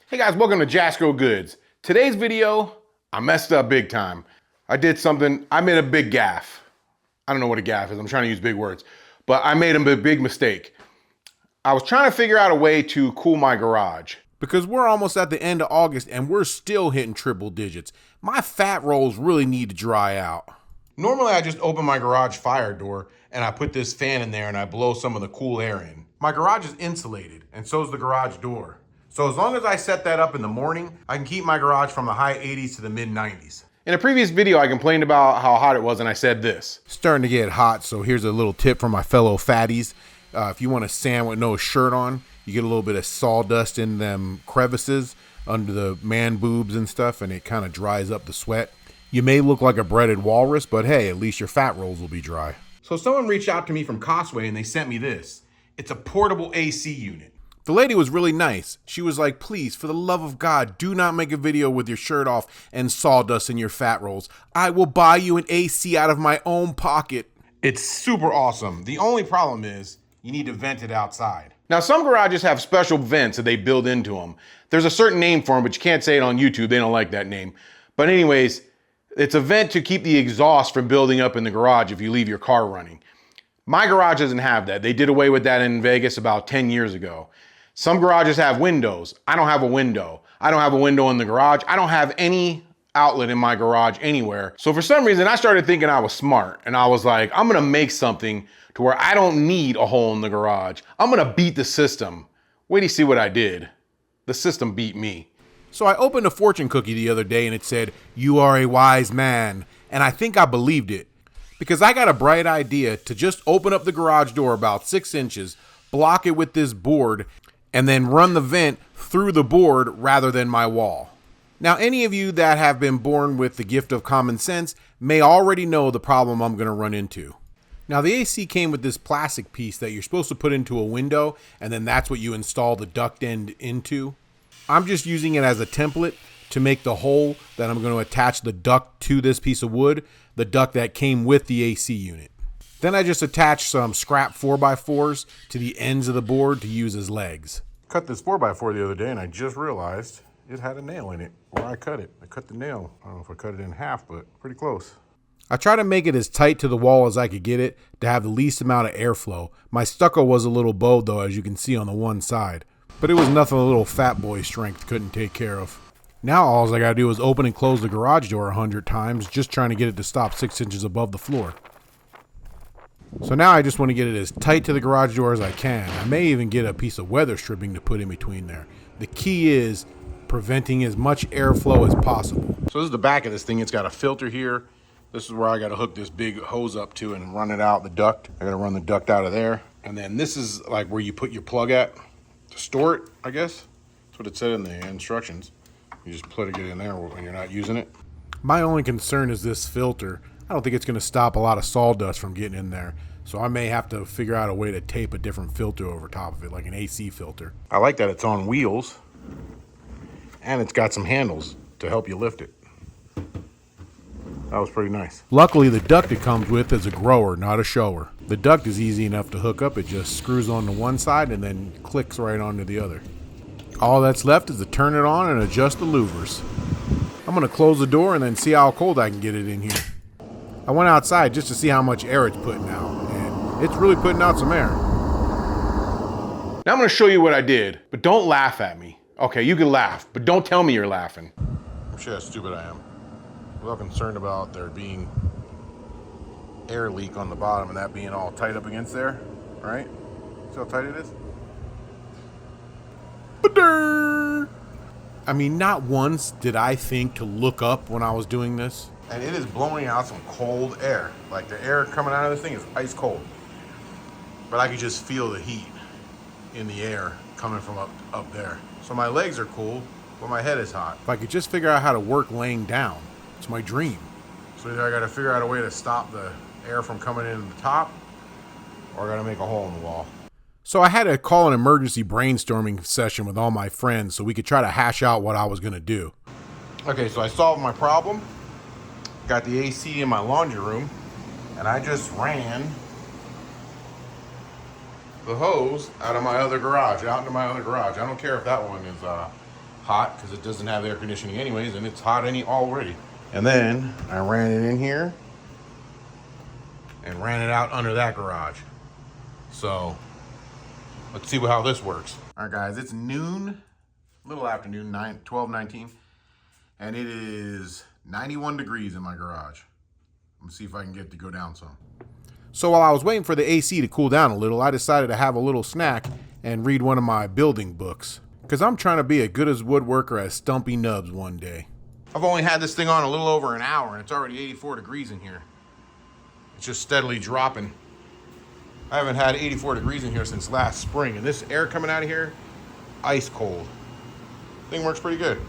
Hey guys, welcome to Jasco Goods. Today's video, I messed up big time. I made a big gaffe. I don't know what a gaffe is, I'm trying to use big words. But I made a big mistake. I was trying to figure out a way to cool my garage. Because we're almost at the end of August and we're still hitting triple digits. My fat rolls really need to dry out. Normally I just open my garage fire door and I put this fan in there and I blow some of the cool air in. My garage is insulated and so is the garage door. So as long as I set that up in the morning, I can keep my garage from the high 80s to the mid 90s. In a previous video, I complained about how hot it was and I said this. Starting to get hot, so here's a little tip from my fellow fatties. If you want to sand with no shirt on, you get a little bit of sawdust in them crevices under the man boobs and stuff, and it kind of dries up the sweat. You may look like a breaded walrus, but hey, at least your fat rolls will be dry. So someone reached out to me from Costway and they sent me this. It's a portable AC unit. The lady was really nice. She was like, please, for the love of God, do not make a video with your shirt off and sawdust in your fat rolls. I will buy you an AC out of my own pocket. It's super awesome. The only problem is you need to vent it outside. Now, some garages have special vents that they build into them. There's a certain name for them, but you can't say it on YouTube. They don't like that name. But anyways, it's a vent to keep the exhaust from building up in the garage if you leave your car running. My garage doesn't have that. They did away with that in Vegas about 10 years ago. Some garages have windows. I don't have a window. I don't have a window in the garage. I don't have any outlet in my garage anywhere. So for some reason, I started thinking I was smart. And I was like, I'm gonna make something to where I don't need a hole in the garage. I'm gonna beat the system. Wait till you see what I did. The system beat me. So I opened a fortune cookie the other day and it said, "You are a wise man." And I think I believed it. Because I got a bright idea to just open up the garage door about 6 inches, block it with this board, and then run the vent through the board rather than my wall. Now, any of you that have been born with the gift of common sense may already know the problem I'm gonna run into. Now, the AC came with this plastic piece that you're supposed to put into a window, and then that's what you install the duct end into. I'm just using it as a template to make the hole that I'm gonna attach the duct to this piece of wood, the duct that came with the AC unit. Then I just attached some scrap 4x4s to the ends of the board to use as legs. Cut this 4x4 the other day and I just realized it had a nail in it where I cut it. I cut the nail. I don't know if I cut it in half, but pretty close. I try to make it as tight to the wall as I could get it to have the least amount of airflow. My stucco was a little bowed though, as you can see on the one side, but it was nothing a little fat boy strength couldn't take care of. Now all I gotta do is open and close the garage door 100 times, just trying to get it to stop 6 inches above the floor. So now I just want to get it as tight to the garage door as I can. I may even get a piece of weather stripping to put in between there. The key is preventing as much airflow as possible. So this is the back of this thing. It's got a filter here. This is where I got to hook this big hose up to and run it out the duct. I got to run the duct out of there. And then this is like where you put your plug at to store it, I guess. That's what it said in the instructions. You just plug it in there when you're not using it. My only concern is this filter. I don't think it's going to stop a lot of sawdust from getting in there. So I may have to figure out a way to tape a different filter over top of it, like an AC filter. I like that it's on wheels and it's got some handles to help you lift it. That was pretty nice. Luckily, the duct it comes with is a grower, not a shower. The duct is easy enough to hook up. It just screws onto one side and then clicks right onto the other. All that's left is to turn it on and adjust the louvers. I'm going to close the door and then see how cold I can get it in here. I went outside just to see how much air it's putting out, and it's really putting out some air. Now I'm gonna show you what I did, but don't laugh at me. Okay, you can laugh, but don't tell me you're laughing. I'm sure how stupid I am. I'm a little concerned about there being air leak on the bottom and that being all tight up against there, right? See how tight it is? I mean, not once did I think to look up when I was doing this. And it is blowing out some cold air. Like the air coming out of this thing is ice cold. But I could just feel the heat in the air coming from up there. So my legs are cool, but my head is hot. If I could just figure out how to work laying down, it's my dream. So either I gotta figure out a way to stop the air from coming in the top, or I gotta make a hole in the wall. So I had to call an emergency brainstorming session with all my friends so we could try to hash out what I was gonna do. Okay, so I solved my problem. Got the AC in my laundry room, and I just ran the hose out of my other garage, out into my other garage. I don't care if that one is hot because it doesn't have air conditioning anyways, and it's hot already. And then I ran it in here and ran it out under that garage. So let's see how this works. All right, guys, it's noon, little afternoon, 12:19, and it is 91 degrees in my garage. Let me see if I can get it to go down some. So while I was waiting for the AC to cool down a little, I decided to have a little snack and read one of my building books. Because I'm trying to be as good as woodworker as Stumpy Nubs one day. I've only had this thing on a little over an hour, and it's already 84 degrees in here. It's just steadily dropping. I haven't had 84 degrees in here since last spring, and this air coming out of here, ice cold. Thing works pretty good.